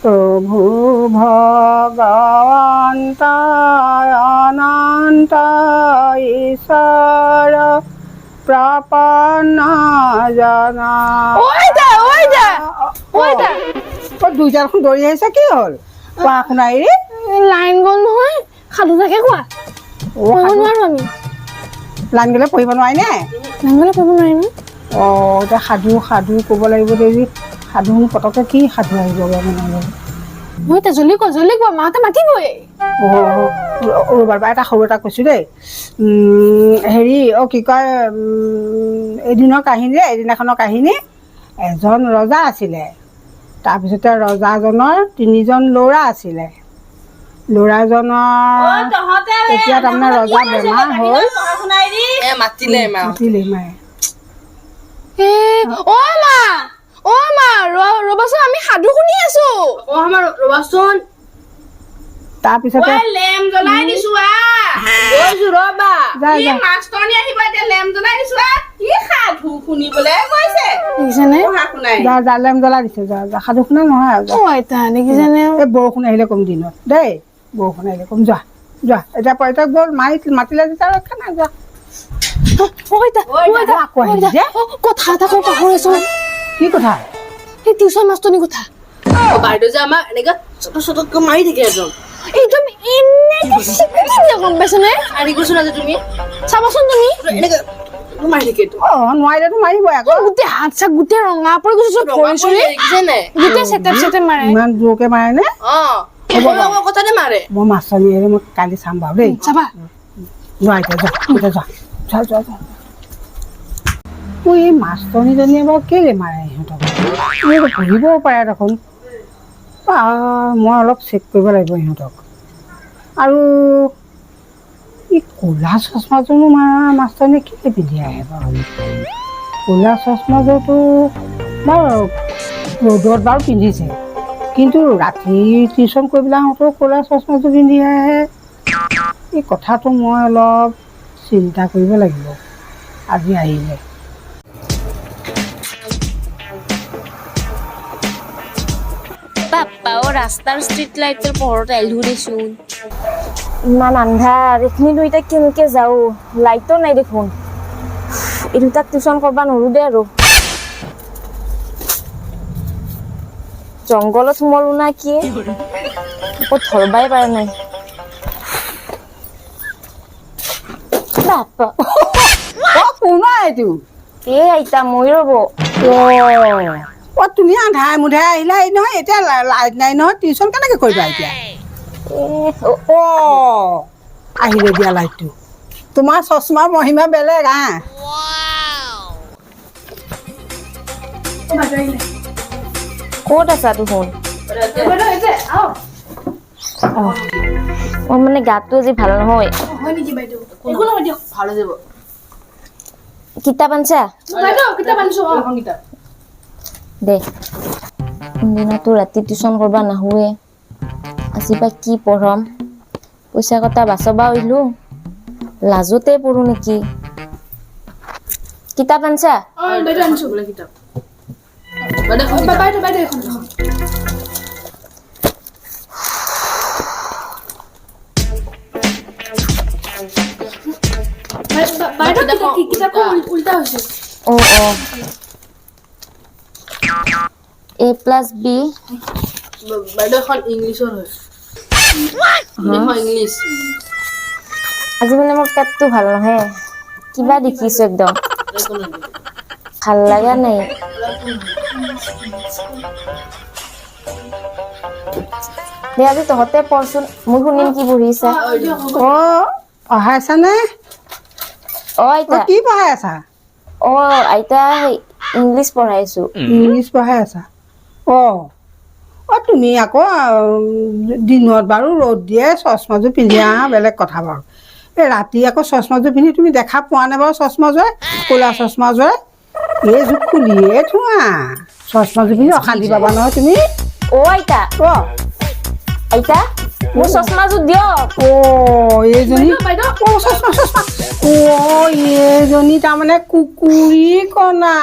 প্ৰভু ভগবন্ত অনন্ত ঈশ্বৰ প্ৰপন্ন জনা দুইটা দেখোন দৌৰি আহিছে কি হ'ল কোৱা শুনাই লাইন গ'ল নহয় সাধু থাকে কোৱা নোৱাৰো আমি লাইন গ'লে পঢ়িব নোৱাৰি নে লাইন গ'লে পঢ়িব নোৱাৰিম অঁ এতিয়া সাধু সাধু ক'ব লাগিব দেই সাধু পটককৈ কি সাধু আহিব মানে মই এতিয়া জল্দি কোৱা মাহঁতে মাতিবই ৰ'বা এটা সৰু এটা কৈছোঁ দেই হেৰি কি কয় এদিনাখনৰ কাহিনী এজন ৰজা আছিলে তাৰপিছতে ৰজাজনৰ 3জন ল'ৰা আছিলে ল'ৰাজনৰ এতিয়া তাৰমানে ৰজা বেমাৰ হ'ল মাতিলে মায়ে ৰবাচোন আমি সাধু শুনি আছো ৰবাচোন তাৰপিছতে লেম জ্বলাই দিছো মাষ্টৰনি আহিব এতিয়া লেম জ্বলাই দিছো কি সাধু শুনিবলৈ কৈছে যা লেম জ্বলাই দিছে যা সাধু শুনা নহয় এই বৰষুণ আহিলে কম দিনত দেই বৰষুণ আহিলে কম যোৱা এতিয়া পইতাক গ'ল মাতিলে যেতিয়া ৰক্ষা নাই যোৱা কথা এটা কওঁ পাহৰিছো কি কথা সেই টিউচন মাষ্টৰনি কথা বাইদেউ যে আমাক এনেকে চটকৈ মাৰি থাকে একদম একদম এনেকে চিকুটি দিয়ে গম পাইছনে আৰি গৈছো না যে তুমি চাবাচোন তুমি এনেকে মাৰি থাকে নোৱাৰিলেতো মাৰিবই আকৌ গোটেই হাত চাক গোটেই ৰঙা পৰি গৈছে চব ভৰি চৰি গোটেই চেটেপ মাৰে ইমান জোৰকে মাৰে নে কথাতে মাৰে মই মাষ্টৰনি মই কালি চাম বাৰু দেই চাবা যোৱা এতিয়া যোৱা এই মাষ্টৰনিজনীয়ে বাৰু কেলে মাৰে সিহঁতক পঢ়িবও পাৰে দেখোন মই অলপ চেক কৰিব লাগিব সিহঁতক আৰু এই ক'লা চশমাযোৰনো মাষ্টৰনীয়ে কেলে পিন্ধি আহে বাৰু ক'লা চশমাযোৰটো বাৰু ৰ'দত বাৰু পিন্ধিছে কিন্তু ৰাতি টিউশ্যন কৰিবলৈ আহোঁতেও ক'লা চশমাযোৰ পিন্ধি আহে এই কথাটো মই অলপ চিন্তা কৰিব লাগিব আজি আহিলে ৰাস্তাৰ ষ্ট্ৰীট লাইটৰ পোহৰত আহিলো দেচোন ইমান আন্ধাৰ এইখিনিতো এতিয়া কেনেকে যাওঁ লাইটো নাই দেখোন এই দুটাক টিউচন কৰিব নোৱাৰো দে আৰু জংঘলত সোমালো না কি একো ধৰবাই পৰা নাই বাপা শুনা এইটো এই আইতা মই ৰ'ব তুমি আন্ধাৰে মুন্ধাৰে আহিলা নহয় এতিয়া লাইট নাই নহয় টিউশ্যন কেনেকৈ কৰিবা এতিয়া আহিলে দিয়া লাইটটো তোমাৰ চশমাৰ মহিমা বেলেগ ক'ত আছা দেখোন মোৰ মানে গাটো আজি ভাল নহয় কিতাপ আনছা দে কোনদিনাতো ৰাতি টিউচন কৰিব নাহোৱে আজি বা কি পঢ়াম পইচা কটা বাচবা আহিলো লাজতে পঢ়ো নেকি কিতাপ আনছা A plus B বাইদেউ এখন ইংলিছৰ হয় ইংলিছ আজি মানে মোৰ পেটটো ভাল নহয় কিবা দেখিছো একদম ভাল লাগা নাই দে আজি তহঁতে পঢ়চোন মই শুনিম কি পঢ়িছা পঢ়াইছানে আইতা কি পঢ়াই আছা আইতা ইংলিছ পঢ়াইছো ইংলিছ পঢ়াই আছা তুমি আকৌ দিনত বাৰু ৰ'দ দিয়ে চশমাযোৰ পিন্ধি আহা বেলেগ কথা বাৰু এই ৰাতি আকৌ চশমাযোৰ পিন্ধি তুমি দেখা পোৱা নাই বাৰু চশমাযোৰে ক'লা চশমাযোৰে এইযোৰ খুলিয়ে থোৱা চশমাযোৰ পিন্ধি অশান্তি পাবা নহয় তুমি আইতা আইতা মোৰ চশমাযোৰ দিয়ক এইজনী চশমা এইজনী তাৰমানে কুকুৰী কণা